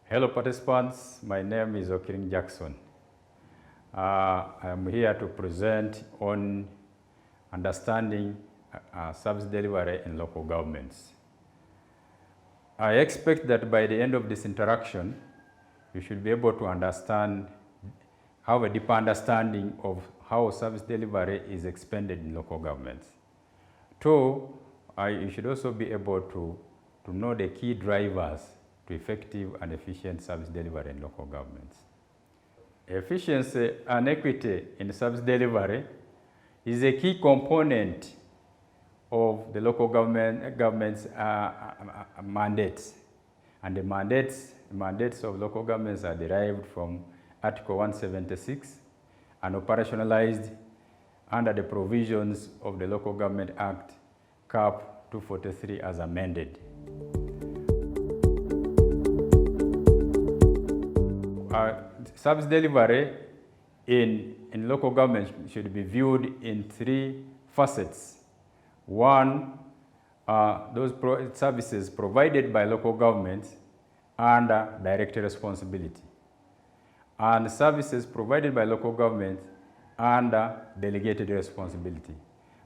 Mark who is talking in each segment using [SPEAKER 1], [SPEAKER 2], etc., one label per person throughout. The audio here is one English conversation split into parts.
[SPEAKER 1] Hello participants, my name is Okiring Jackson. I am here to present on understanding service delivery in local governments. I expect that by the end of this interaction, you should be able to have a deeper understanding of how service delivery is expanded in local governments. Two, you should also be able to know the key drivers to effective and efficient service delivery in local governments. Efficiency and equity in service delivery is a key component of the local government's mandates. And the mandates of local governments are derived from Article 176 and operationalized under the provisions of the Local Government Act, CAP 243 as amended. Service delivery in local government should be viewed in three facets. One, those services provided by local governments under direct responsibility, and services provided by local governments under delegated responsibility.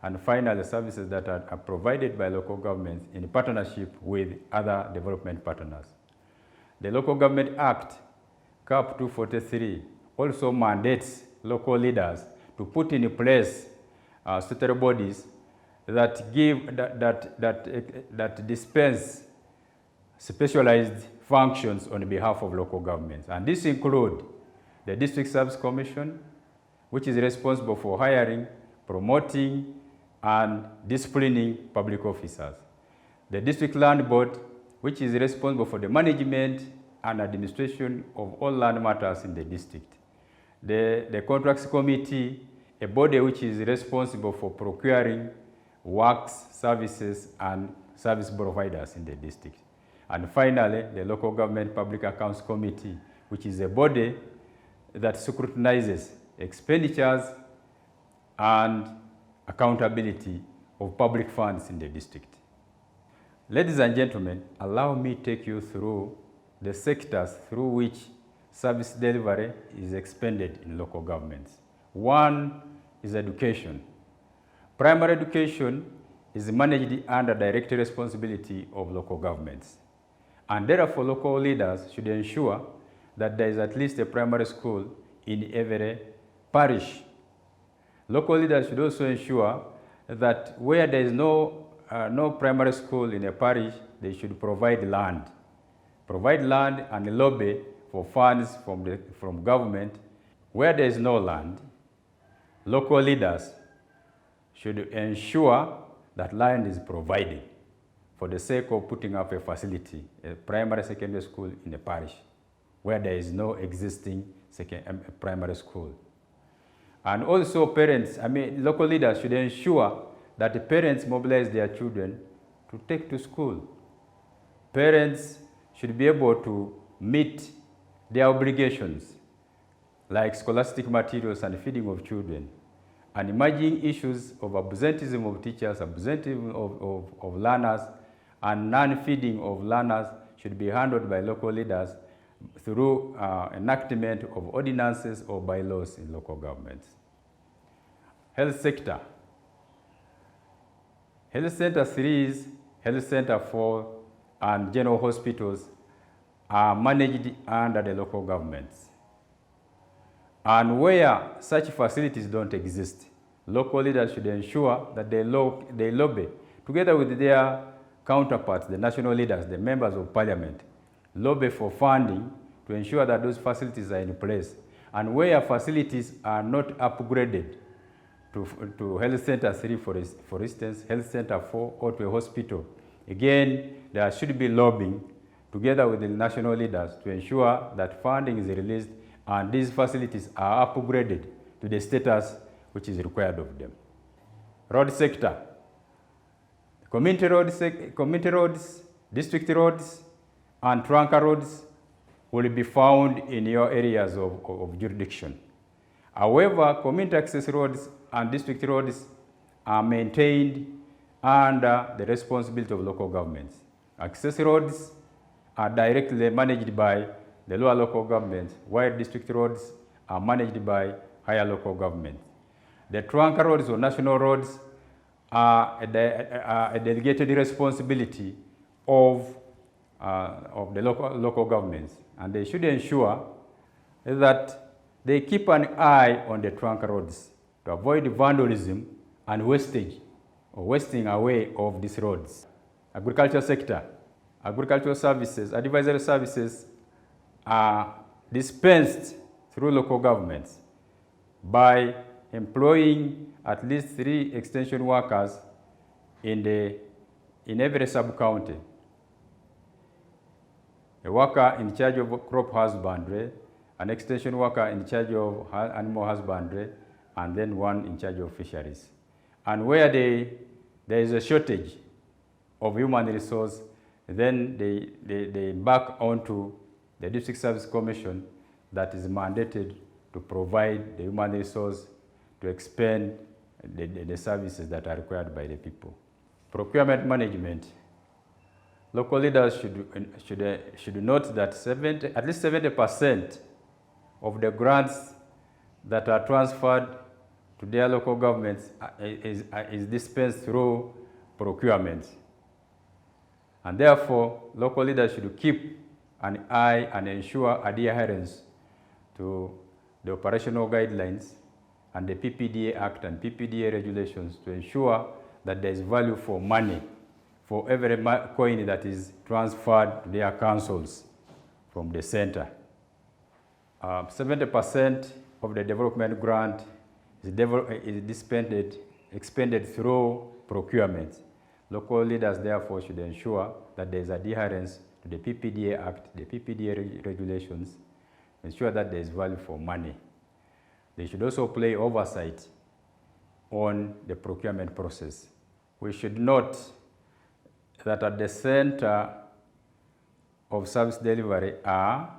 [SPEAKER 1] And finally, services that are provided by local governments in partnership with other development partners. The Local Government Act, CAP 243, also mandates local leaders to put in place statutory bodies that dispense specialized functions on behalf of local governments. And this includes the District Service Commission, which is responsible for hiring, promoting, and disciplining public officers. The District Land Board, which is responsible for the management and administration of all land matters in the district. The Contracts Committee, a body which is responsible for procuring works, services, and service providers in the district. And finally, the Local Government Public Accounts Committee, which is a body that scrutinizes expenditures and accountability of public funds in the district. Ladies and gentlemen, allow me to take you through the sectors through which service delivery is expanded in local governments. One is education. Primary education is managed under direct responsibility of local governments. And therefore, local leaders should ensure that there is at least a primary school in every parish. Local leaders should also ensure that where there is no primary school in a parish, they should provide land. Provide land and lobby for funds from government. Where there is no land, local leaders should ensure that land is provided for the sake of putting up a facility, a primary secondary school in a parish where there is no existing primary school. And also local leaders should ensure that the parents mobilize their children to take to school. Parents should be able to meet their obligations like scholastic materials and feeding of children. And emerging issues of absenteeism of teachers, absenteeism of learners, and non-feeding of learners should be handled by local leaders through enactment of ordinances or bylaws in local governments. Health sector. Health Center 3s, Health Center 4, and general hospitals are managed under the local governments. And where such facilities don't exist, local leaders should ensure that they lobby, together with their counterparts, the national leaders, the members of parliament, lobby for funding to ensure that those facilities are in place. And where facilities are not upgraded to Health Center 3, for instance, Health Center 4, or to a hospital, again, there should be lobbying together with the national leaders to ensure that funding is released and these facilities are upgraded to the status which is required of them. Road sector. Community roads, district roads, and trunk roads will be found in your areas of jurisdiction. However, community access roads and district roads are maintained under the responsibility of local governments. Access roads are directly managed by the lower local governments, while district roads are managed by higher local governments. The trunk roads or national roads are a delegated responsibility of the local governments, and they should ensure that they keep an eye on the trunk roads to avoid vandalism and wastage or wasting away of these roads. Agricultural sector, agricultural services, advisory services are dispensed through local governments by employing at least 3 extension workers in every sub-county. A worker in charge of crop husbandry, an extension worker in charge of animal husbandry, and then one in charge of fisheries. And where there is a shortage of human resource, then they embark onto the District Service Commission that is mandated to provide the human resource to expand the services that are required by the people. Procurement management. Local leaders should note that at least 70% of the grants that are transferred to their local governments is dispensed through procurement. And therefore, local leaders should keep an eye and ensure adherence to the operational guidelines and the PPDA Act and PPDA regulations to ensure that there is value for money for every coin that is transferred to their councils from the center. 70% of the development grant is expended through procurement. Local leaders therefore should ensure that there is adherence to the PPDA Act, the PPDA regulations, ensure that there is value for money. They should also play oversight on the procurement process. We should note that at the center of service delivery are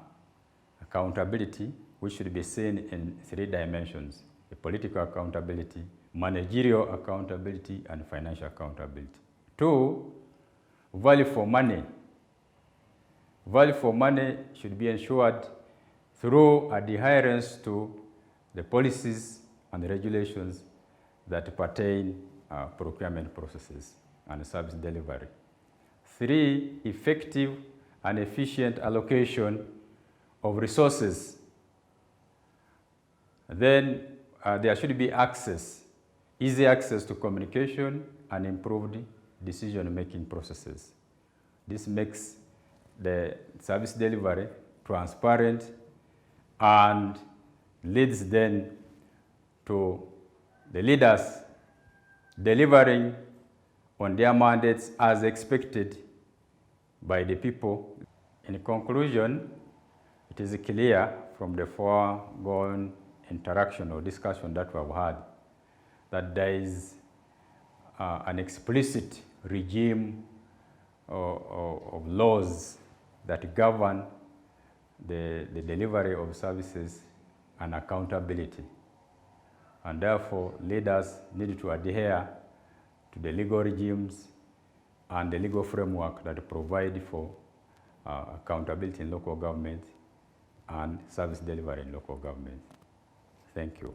[SPEAKER 1] accountability, which should be seen in 3 dimensions: the political accountability, managerial accountability, and financial accountability. 2, value for money. Value for money should be ensured through adherence to the policies and the regulations that pertain procurement processes and service delivery. 3, effective and efficient allocation of resources. Then there should be access, easy access to communication and improved decision-making processes. This makes the service delivery transparent and leads then to the leaders delivering on their mandates as expected by the people. In conclusion, it is clear from the foregoing interaction or discussion that we have had that there is an explicit regime of laws that govern the delivery of services and accountability. And therefore, leaders need to adhere to the legal regimes and the legal framework that provide for accountability in local government and service delivery in local government. Thank you.